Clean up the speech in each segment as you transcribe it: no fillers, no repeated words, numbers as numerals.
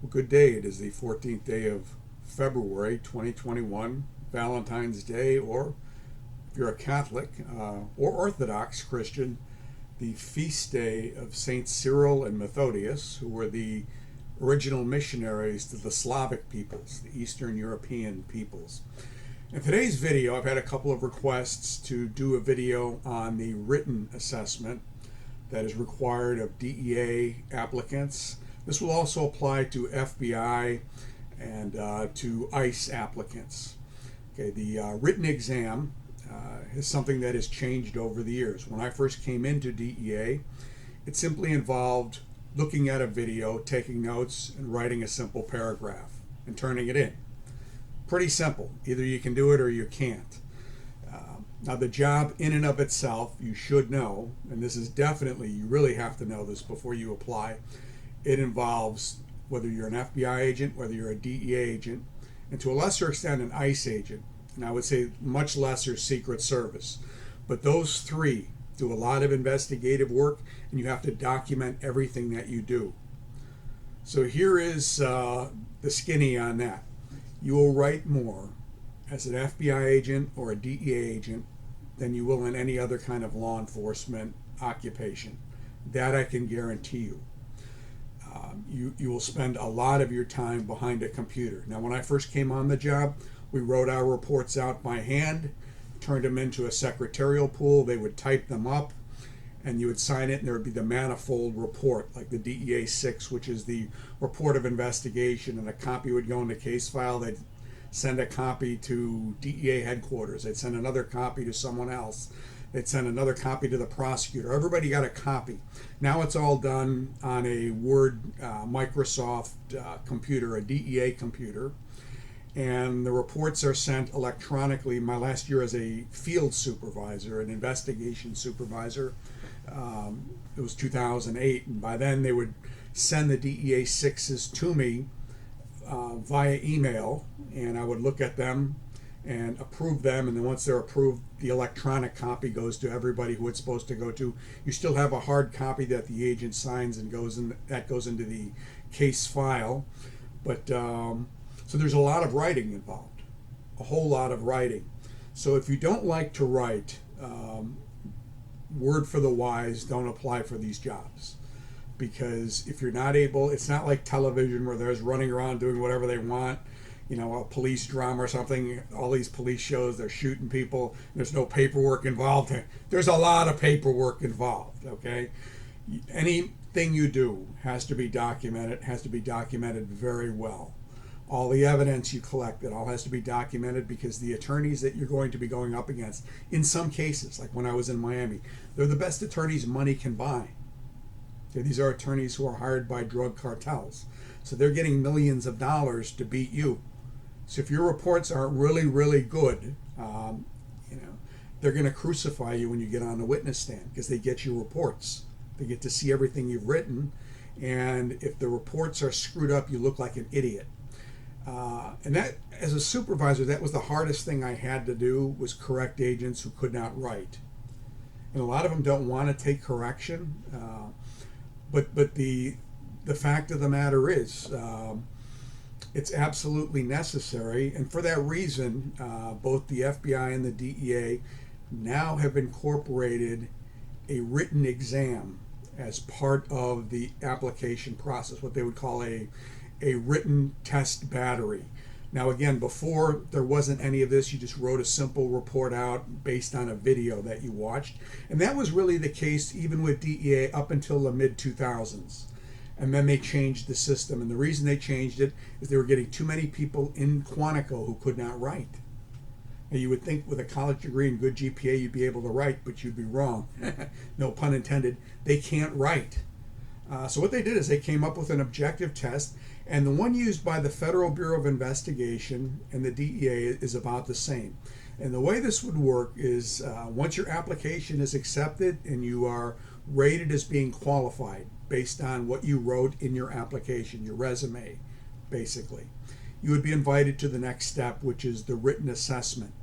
Well, good day. It is the 14th day of February 2021, Valentine's Day, or if you're a Catholic or Orthodox Christian, the feast day of Saints Cyril and Methodius, who were the original missionaries to the Slavic peoples, the Eastern European peoples. In today's video, I've had a couple of requests to do a video on the written assessment that is required of DEA applicants. This will also apply to FBI and to ICE applicants. Okay, the written exam is something that has changed over the years. When I first came into DEA, it simply involved looking at a video, taking notes, and writing a simple paragraph and turning it in. Pretty simple. Either you can do it or you can't. Now the job in and of itself, you should know, and this is definitely, you really have to know this before you apply. It involves whether you're an FBI agent, whether you're a DEA agent, and to a lesser extent an ICE agent, and I would say much lesser Secret Service. But those three do a lot of investigative work, and you have to document everything that you do. So here is the skinny on that. You will write more as an FBI agent or a DEA agent than you will in any other kind of law enforcement occupation. That I can guarantee you. You will spend a lot of your time behind a computer. Now, when I first came on the job, we wrote our reports out by hand, turned them into a secretarial pool. They would type them up, and you would sign it, and there would be the manifold report, like the DEA 6, which is the report of investigation, and a copy would go in the case file. They'd send a copy to DEA headquarters. They'd send another copy to someone else. They'd send another copy to the prosecutor. Everybody got a copy. Now it's all done on a Word Microsoft computer, a DEA computer, and the reports are sent electronically. My last year as a field supervisor, an investigation supervisor, it was 2008, and by then they would send the DEA 6s to me via email, and I would look at them and approve them, and then once they're approved, the electronic copy goes to everybody who it's supposed to go to. You still have a hard copy that the agent signs and goes into the case file, but so there's a lot of writing involved, a whole lot of writing. So if you don't like to write, word for the wise, don't apply for these jobs. Because if you're not able, it's not like television where there's running around doing whatever they want, you know, a police drama or something. All these police shows, they're shooting people. There's no paperwork involved. There's a lot of paperwork involved, okay? Anything you do has to be documented, has to be documented very well. All the evidence you collect, it all has to be documented, because the attorneys that you're going to be going up against, in some cases, like when I was in Miami, they're the best attorneys money can buy. These are attorneys who are hired by drug cartels. So they're getting millions of dollars to beat you. So if your reports aren't really, really good, they're going to crucify you when you get on the witness stand, because they get your reports. They get to see everything you've written. And if the reports are screwed up, you look like an idiot. And that, as a supervisor, that was the hardest thing I had to do, was correct agents who could not write. And a lot of them don't want to take correction. But the fact of the matter is, it's absolutely necessary, and for that reason, both the FBI and the DEA now have incorporated a written exam as part of the application process, what they would call a written test battery. Now again, before there wasn't any of this. You just wrote a simple report out based on a video that you watched, and that was really the case even with DEA up until the mid-2000s. And then they changed the system, and the reason they changed it is they were getting too many people in Quantico who could not write. Now you would think with a college degree and good GPA you'd be able to write, but you'd be wrong. No pun intended. They can't write. So what they did is they came up with an objective test, and the one used by the Federal Bureau of Investigation and the DEA is about the same. And the way this would work is once your application is accepted and you are rated as being qualified based on what you wrote in your application, your resume, basically, you would be invited to the next step, which is the written assessment.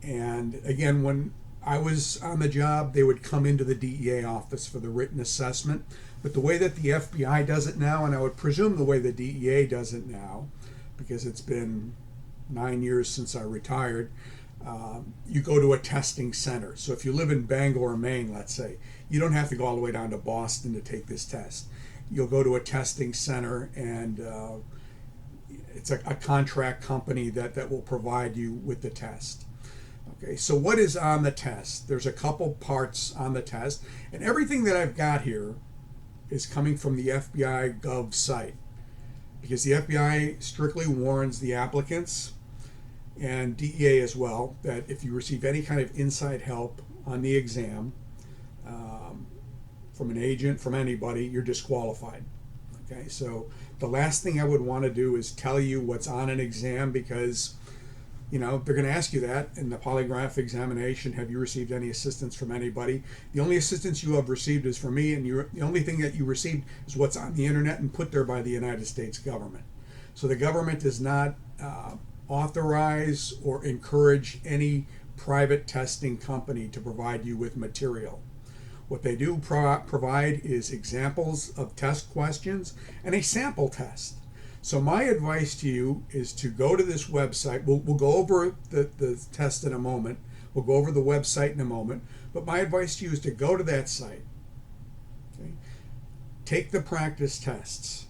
And again, when I was on the job, they would come into the DEA office for the written assessment. But the way that the FBI does it now, and I would presume the way the DEA does it now, because it's been 9 years since I retired, you go to a testing center. So if you live in Bangor, Maine, let's say, you don't have to go all the way down to Boston to take this test. You'll go to a testing center, and it's a contract company that will provide you with the test. Okay, so what is on the test? There's a couple parts on the test, and everything that I've got here is coming from the FBI Gov site, because the FBI strictly warns the applicants, and DEA as well, that if you receive any kind of inside help on the exam from an agent, from anybody, you're disqualified. Okay, so the last thing I would want to do is tell you what's on an exam, because they're going to ask you that in the polygraph examination. Have you received any assistance from anybody? The only assistance you have received is from me, and the only thing that you received is what's on the internet and put there by the United States government. So the government does not authorize or encourage any private testing company to provide you with material. What they do provide is examples of test questions and a sample test. So my advice to you is to go to this website. We'll go over the test in a moment. We'll go over the website in a moment. But my advice to you is to go to that site. Okay? Take the practice tests,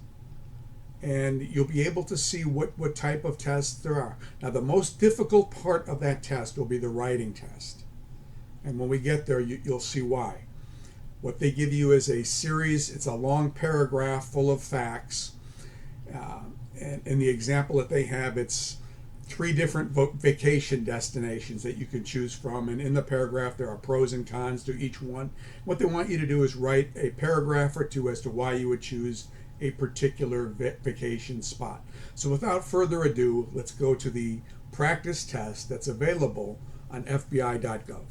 and you'll be able to see what type of tests there are. Now, the most difficult part of that test will be the writing test. And when we get there, you'll see why. What they give you is a series, it's a long paragraph full of facts. And in the example that they have, it's 3 different vacation destinations that you can choose from. And in the paragraph, there are pros and cons to each one. What they want you to do is write a paragraph or 2 as to why you would choose a particular vacation spot. So without further ado, let's go to the practice test that's available on FBI.gov.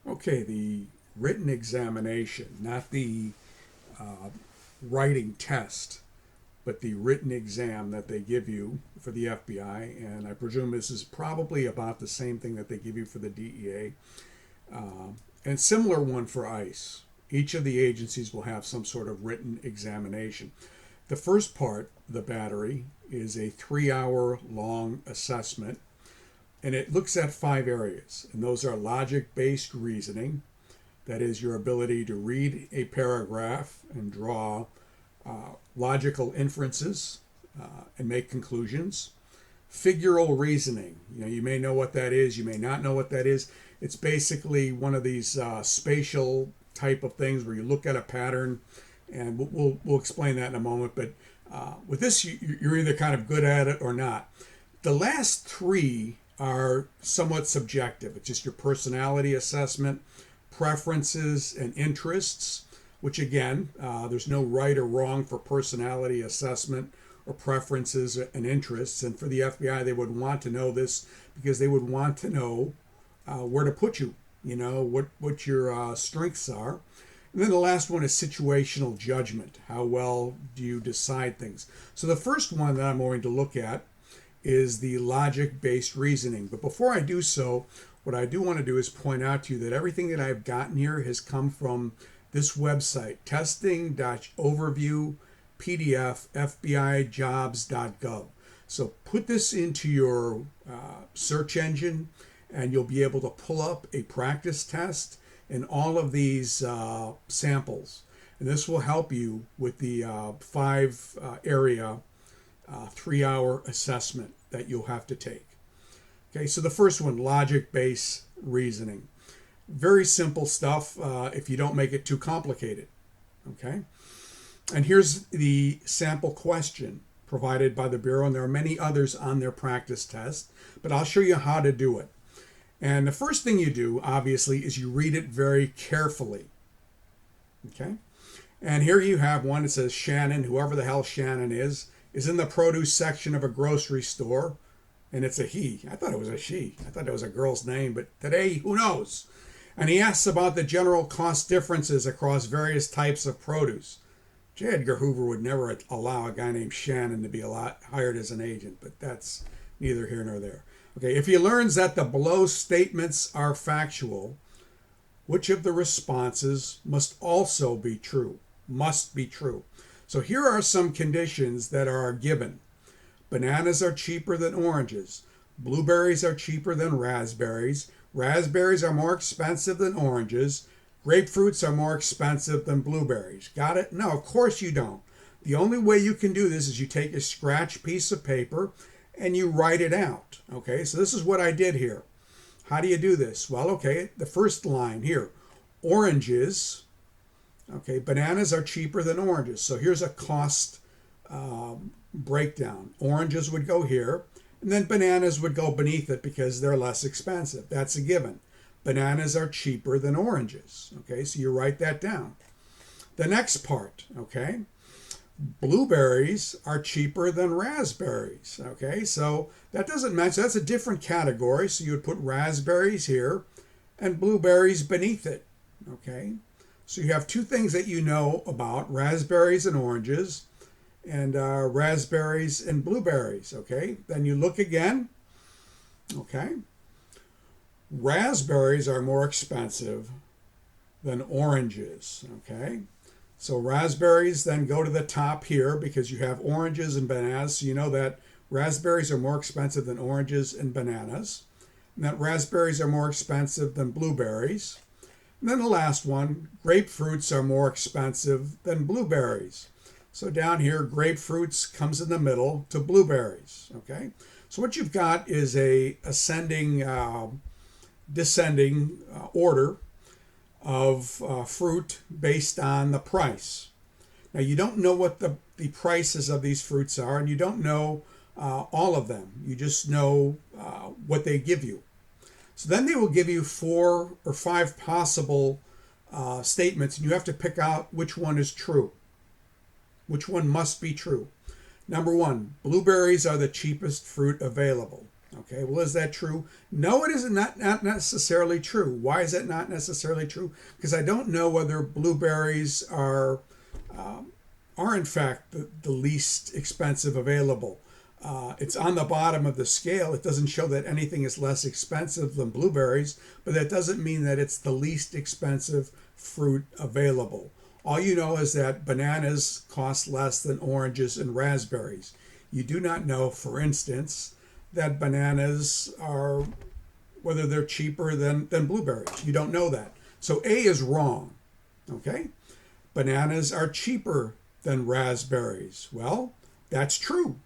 Okay, the written examination, not the writing test, but the written exam that they give you for the FBI, and I presume this is probably about the same thing that they give you for the DEA, and similar one for ICE. Each of the agencies will have some sort of written examination. The first part, the battery, is a 3-hour long assessment, and it looks at 5 areas, and those are logic-based reasoning. That is your ability to read a paragraph and draw logical inferences and make conclusions. Figural reasoning. You may know what that is. You may not know what that is. It's basically one of these spatial type of things where you look at a pattern, and we'll explain that in a moment. But with this, you're either kind of good at it or not. The last 3 are somewhat subjective. It's just your personality assessment, preferences, and interests, which again, there's no right or wrong for personality assessment or preferences and interests. And for the FBI, they would want to know this because they would want to know where to put you, what your strengths are. And then the last one is situational judgment. How well do you decide things? So the first one that I'm going to look at is the logic-based reasoning. But before I do so, what I do want to do is point out to you that everything that I've gotten here has come from this website, testing-overview PDF FBIjobs.gov. So put this into your search engine, and you'll be able to pull up a practice test and all of these samples. And this will help you with the 5-area 3-hour assessment that you'll have to take. Okay, so the first one, logic-based reasoning. Very simple stuff if you don't make it too complicated. Okay, and here's the sample question provided by the Bureau, and there are many others on their practice test, but I'll show you how to do it. And the first thing you do, obviously, is you read it very carefully. Okay, and here you have one that says Shannon, whoever the hell Shannon is in the produce section of a grocery store, and it's a he. I thought it was a she. I thought it was a girl's name, but today, who knows? And he asks about the general cost differences across various types of produce. J. Edgar Hoover would never allow a guy named Shannon to be hired as an agent, but that's neither here nor there. Okay, if he learns that the below statements are factual, which of the responses must also be true? Must be true. So here are some conditions that are given. Bananas are cheaper than oranges. Blueberries are cheaper than raspberries. Raspberries are more expensive than oranges. Grapefruits are more expensive than blueberries. Got it? No, of course you don't. The only way you can do this is you take a scratch piece of paper and you write it out. Okay, so this is what I did here. How do you do this? Well, okay, the first line here. Oranges, okay, bananas are cheaper than oranges. So here's a cost breakdown. Oranges would go here, and then bananas would go beneath it because they're less expensive. That's a given. Bananas are cheaper than oranges. Okay, so you write that down. The next part, okay, blueberries are cheaper than raspberries. Okay, so that doesn't match. That's a different category. So you would put raspberries here and blueberries beneath it. Okay, so you have two things that you know about: raspberries and oranges, and raspberries and blueberries. Okay, then you look again. Okay, raspberries are more expensive than oranges. Okay, so raspberries then go to the top here because you have oranges and bananas. So you know that raspberries are more expensive than oranges and bananas, and that raspberries are more expensive than blueberries. And then the last one, grapefruits are more expensive than blueberries. So down here, grapefruits comes in the middle to blueberries. Okay, so what you've got is a ascending, descending order of fruit based on the price. Now you don't know what the prices of these fruits are, and you don't know all of them. You just know what they give you. So then they will give you 4 or 5 possible statements, and you have to pick out which one is true. Which one must be true? Number 1, blueberries are the cheapest fruit available. Okay, well, is that true? No, it is not necessarily true. Why is that not necessarily true? Because I don't know whether blueberries are in fact the least expensive available. It's on the bottom of the scale. It doesn't show that anything is less expensive than blueberries, but that doesn't mean that it's the least expensive fruit available. All you know is that bananas cost less than oranges and raspberries. You do not know, for instance, that bananas are, whether they're cheaper than blueberries. You don't know that. So A is wrong. Okay? Bananas are cheaper than raspberries. Well, that's true.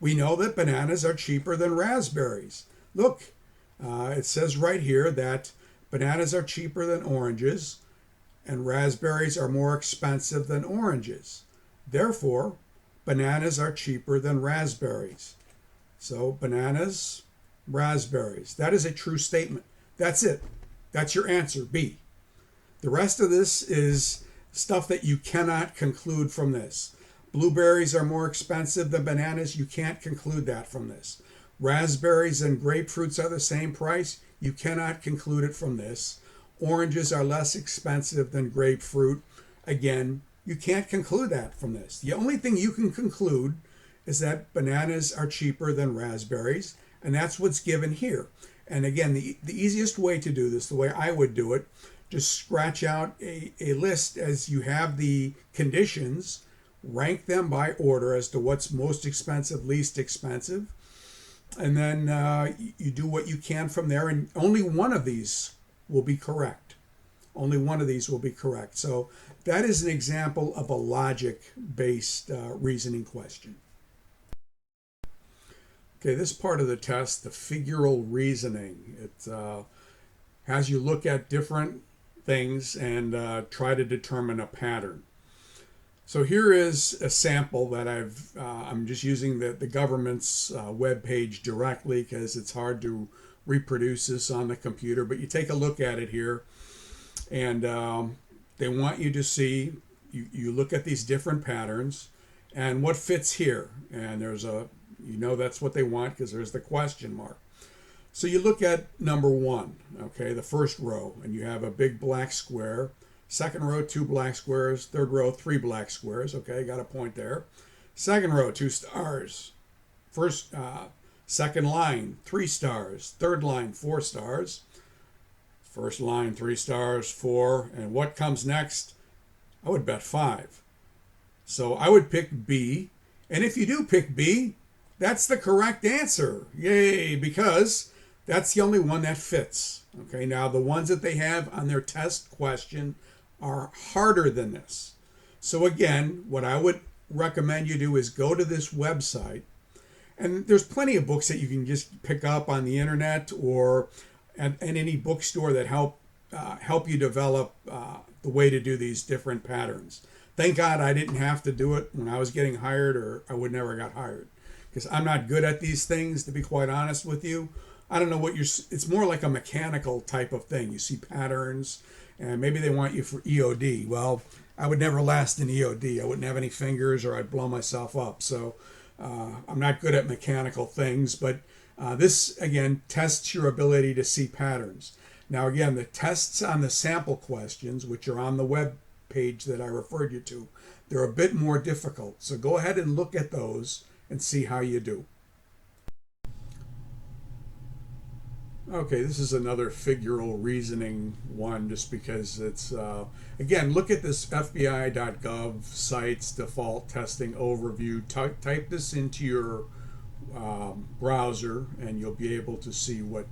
We know that bananas are cheaper than raspberries. Look, it says right here that bananas are cheaper than oranges and raspberries are more expensive than oranges. Therefore, bananas are cheaper than raspberries. So bananas, raspberries. That is a true statement. That's it. That's your answer, B. The rest of this is stuff that you cannot conclude from this. Blueberries are more expensive than bananas. You can't conclude that from this. Raspberries and grapefruits are the same price. You cannot conclude it from this. Oranges are less expensive than grapefruit. Again, you can't conclude that from this. The only thing you can conclude is that bananas are cheaper than raspberries, and that's what's given here. And again, the easiest way to do this, the way I would do it, just scratch out a list as you have the conditions, rank them by order as to what's most expensive, least expensive, and then you do what you can from there, and only one of these will be correct. Only one of these will be correct. So that is an example of a logic-based reasoning question. Okay, this part of the test, the figural reasoning, it has you look at different things and try to determine a pattern. So here is a sample that I'm just using the government's web page directly because it's hard to reproduce this on the computer, but you take a look at it here, and they want you to see, you look at these different patterns and what fits here, and there's that's what they want because there's the question mark. So you look at number 1, okay, the first row, and you have a big black square. Second row, 2 black squares. Third row, 3 black squares. Okay, got a point there. Second row, 2 stars. Second line, 3 stars. Third line, 4 stars. First line, 3 stars, 4. And what comes next? I would bet 5. So I would pick B. And if you do pick B, that's the correct answer. Yay, because that's the only one that fits. Okay, now the ones that they have on their test question are harder than this. So again, what I would recommend you do is go to this website, and there's plenty of books that you can just pick up on the internet or at any bookstore that help you develop the way to do these different patterns. Thank God I didn't have to do it when I was getting hired, or I would never got hired, because I'm not good at these things, to be quite honest with you. I don't know what it's more like a mechanical type of thing. You see patterns, and maybe they want you for EOD. Well, I would never last in EOD. I wouldn't have any fingers, or I'd blow myself up. So I'm not good at mechanical things, but this, again, tests your ability to see patterns. Now, again, the tests on the sample questions, which are on the web page that I referred you to, they're a bit more difficult. So go ahead and look at those and see how you do. Okay, this is another figural reasoning one, just because it's, again, look at this FBI.gov sites default testing overview. Type this into your browser, and you'll be able to see what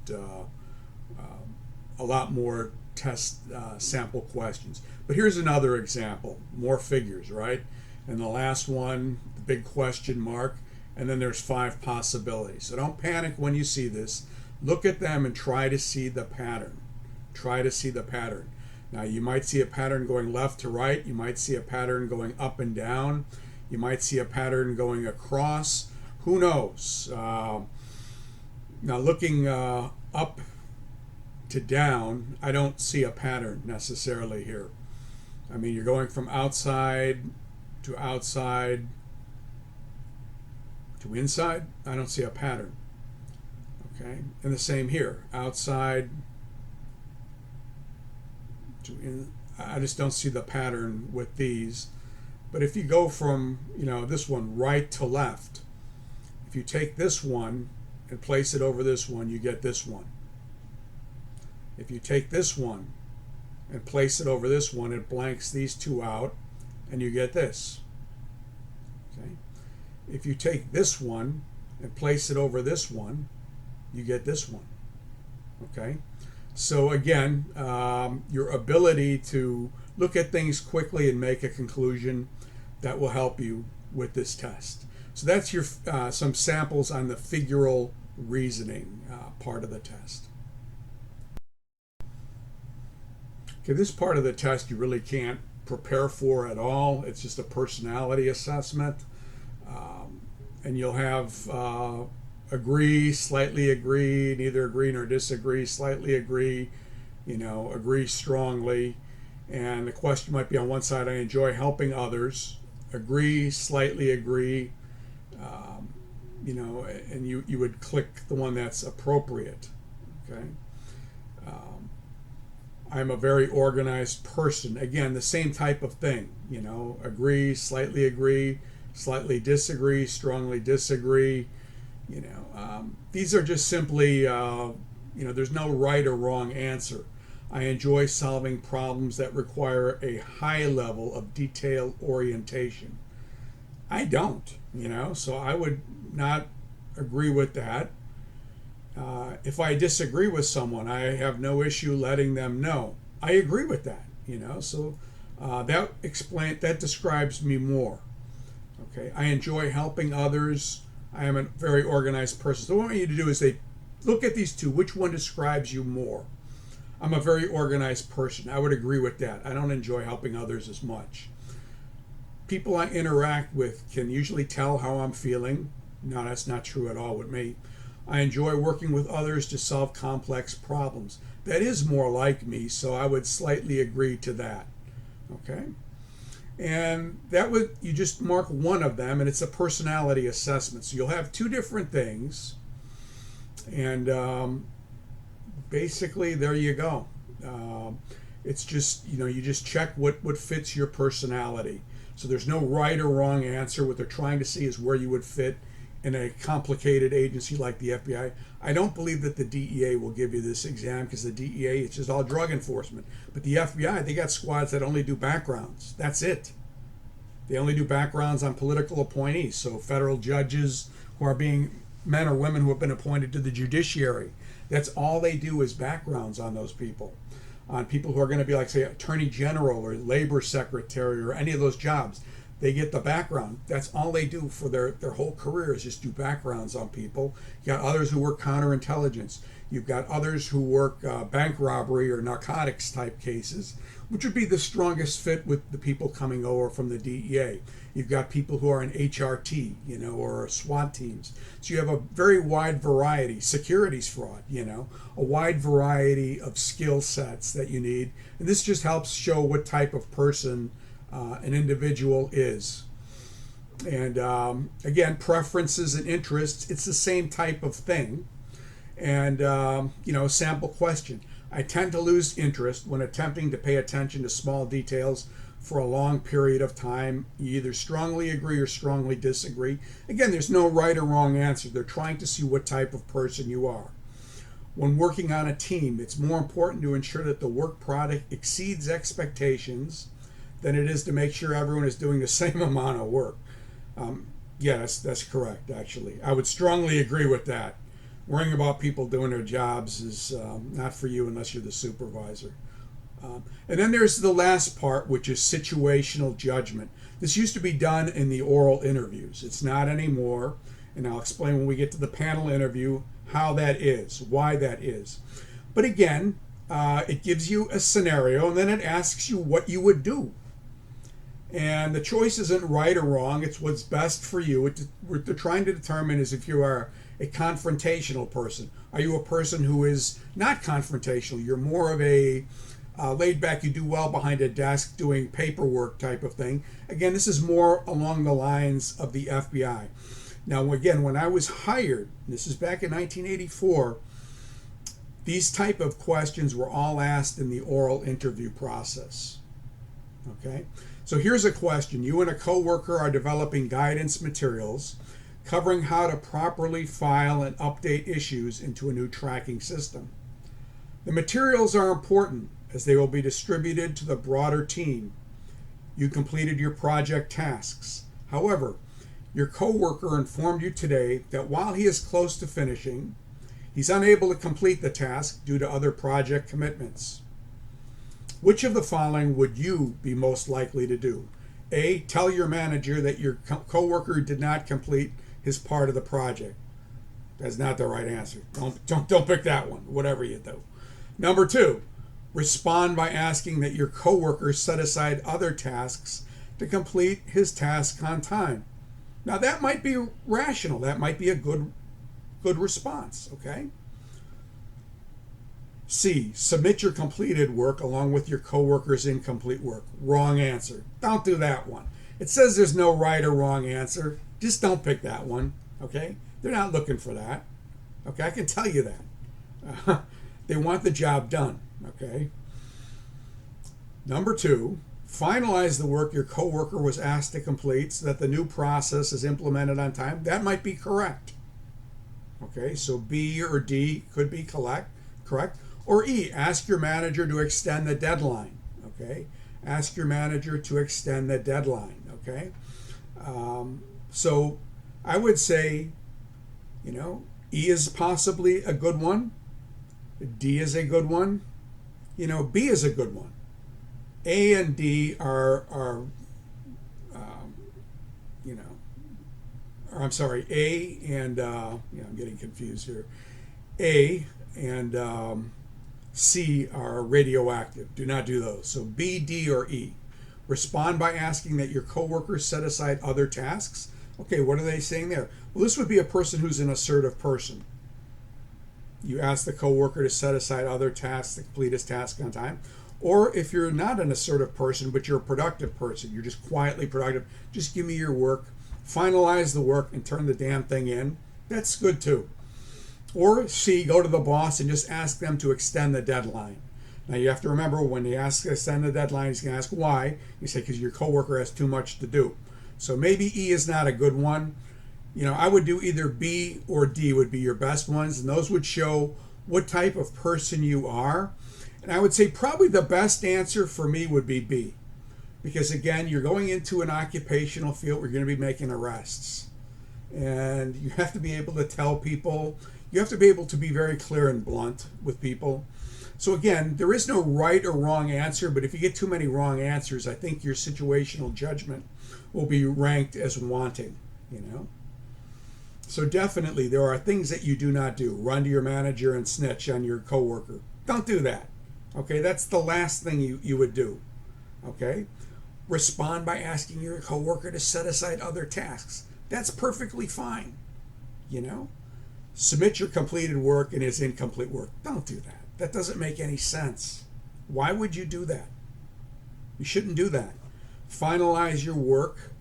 a lot more test sample questions. But here's another example, more figures, right? And the last one, the big question mark, and then there's 5 possibilities. So don't panic when you see this. Look at them and try to see the pattern. Try to see the pattern. Now, you might see a pattern going left to right. You might see a pattern going up and down. You might see a pattern going across. Who knows? Now, looking up to down, I don't see a pattern necessarily here. I mean, you're going from outside to inside. I don't see a pattern. Okay, and the same here, outside to in. I just don't see the pattern with these. But if you go from, this one right to left, if you take this one and place it over this one, you get this one. If you take this one and place it over this one, it blanks these two out, and you get this. Okay. If you take this one and place it over this one, you get this one. Okay, so again, your ability to look at things quickly and make a conclusion, that will help you with this test. So that's your some samples on the figural reasoning part of the test. Okay, this part of the test you really can't prepare for at all. It's just a personality assessment, and you'll have agree, slightly agree, neither agree nor disagree, slightly agree, agree strongly. And the question might be on one side, I enjoy helping others, agree, slightly agree, and you would click the one that's appropriate. Okay. I'm a very organized person. Again, the same type of thing, agree, slightly disagree, strongly disagree. These are just simply, there's no right or wrong answer. I enjoy solving problems that require a high level of detail orientation. I don't, so I would not agree with that. If I disagree with someone, I have no issue letting them know. I agree with that, so that describes me more. Okay, I enjoy helping others. I am a very organized person. So what I want you to do is look at these two. Which one describes you more? I'm a very organized person. I would agree with that. I don't enjoy helping others as much. People I interact with can usually tell how I'm feeling. No, that's not true at all with me. I enjoy working with others to solve complex problems. That is more like me, so I would slightly agree to that. Okay? And you just mark one of them, and it's a personality assessment. So you'll have 2 different things, and basically there you go. It's just, you just check what fits your personality. So there's no right or wrong answer. What they're trying to see is where you would fit in a complicated agency like the FBI. I don't believe that the DEA will give you this exam, because the DEA, it's just all drug enforcement. But the FBI, they got squads that only do backgrounds. That's it. They only do backgrounds on political appointees. So federal judges who are being men or women who have been appointed to the judiciary. That's all they do is backgrounds on those people. On people who are going to be like, say, attorney general or labor secretary or any of those jobs. They get the background. That's all they do for their whole career, is just do backgrounds on people. You got others who work counterintelligence. You've got others who work bank robbery or narcotics type cases, which would be the strongest fit with the people coming over from the DEA. You've got people who are in HRT, or SWAT teams. So you have a very wide variety, securities fraud, a wide variety of skill sets that you need. And this just helps show what type of person an individual is. And again, preferences and interests, it's the same type of thing. And, sample question. I tend to lose interest when attempting to pay attention to small details for a long period of time. You either strongly agree or strongly disagree. Again, there's no right or wrong answer. They're trying to see what type of person you are. When working on a team, it's more important to ensure that the work product exceeds expectations than it is to make sure everyone is doing the same amount of work. Yes, that's correct, actually. I would strongly agree with that. Worrying about people doing their jobs is not for you unless you're the supervisor. And then there's the last part, which is situational judgment. This used to be done in the oral interviews. It's not anymore, and I'll explain when we get to the panel interview how that is, why that is. But again, it gives you a scenario, and then it asks you what you would do. And the choice isn't right or wrong, it's what's best for you. What they're trying to determine is if you are a confrontational person. Are you a person who is not confrontational? You're more of a laid back, you do well behind a desk doing paperwork type of thing. Again, this is more along the lines of the FBI. Now, again, when I was hired, this is back in 1984, these type of questions were all asked in the oral interview process. Okay? So here's a question. You and a coworker are developing guidance materials covering how to properly file and update issues into a new tracking system. The materials are important as they will be distributed to the broader team. You completed your project tasks. However, your coworker informed you today that while he is close to finishing, he's unable to complete the task due to other project commitments. Which of the following would you be most likely to do? A, tell your manager that your coworker did not complete his part of the project. That's not the right answer. Don't pick that one, whatever you do. Number 2, respond by asking that your coworker set aside other tasks to complete his task on time. Now that might be rational. That might be a good response, okay? C, submit your completed work along with your coworker's incomplete work. Wrong answer. Don't do that one. It says there's no right or wrong answer. Just don't pick that one, okay? They're not looking for that, okay? I can tell you that. They want the job done, okay? Number 2, finalize the work your coworker was asked to complete so that the new process is implemented on time. That might be correct, okay? So B or D could be correct. Or E, ask your manager to extend the deadline, okay? Ask your manager to extend the deadline, okay? So I would say, E is possibly a good one. D is a good one. B is a good one. A and D are I'm sorry, A and, I'm getting confused here. A and C are radioactive. Do not do those. So B, D, or E. Respond by asking that your coworkers set aside other tasks. Okay, what are they saying there? Well, this would be a person who's an assertive person. You ask the coworker to set aside other tasks to complete his task on time. Or if you're not an assertive person, but you're a productive person, you're just quietly productive, just give me your work, finalize the work, and turn the damn thing in. That's good too. Or C, go to the boss and just ask them to extend the deadline. Now you have to remember, when they ask to extend the deadline, he's going to ask why. You say, because your coworker has too much to do. So maybe E is not a good one. I would do either B or D would be your best ones, and those would show what type of person you are. And I would say probably the best answer for me would be B. Because again, you're going into an occupational field where you're going to be making arrests. And you have to be able to tell people, you have to be able to be very clear and blunt with people. So again, there is no right or wrong answer, but if you get too many wrong answers, I think your situational judgment will be ranked as wanting, So definitely there are things that you do not do. Run to your manager and snitch on your coworker. Don't do that. Okay, that's the last thing you would do. Okay? Respond by asking your coworker to set aside other tasks. That's perfectly fine. Submit your completed work and it's incomplete work. Don't do that. That doesn't make any sense. Why would you do that? You shouldn't do that. Finalize your work.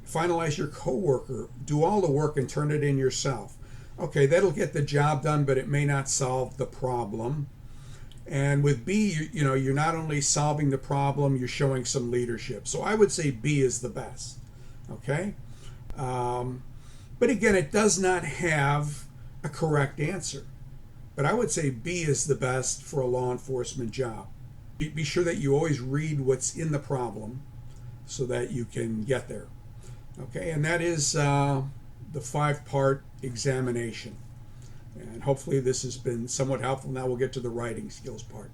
Finalize your coworker. Do all the work and turn it in yourself. Okay, that'll get the job done, but it may not solve the problem. And with B, you're not only solving the problem, you're showing some leadership. So I would say B is the best. Okay? But again, it does not have a correct answer. But I would say B is the best for a law enforcement job. Be sure that you always read what's in the problem so that you can get there. Okay, and that is the 5-part examination. And hopefully this has been somewhat helpful. Now we'll get to the writing skills part.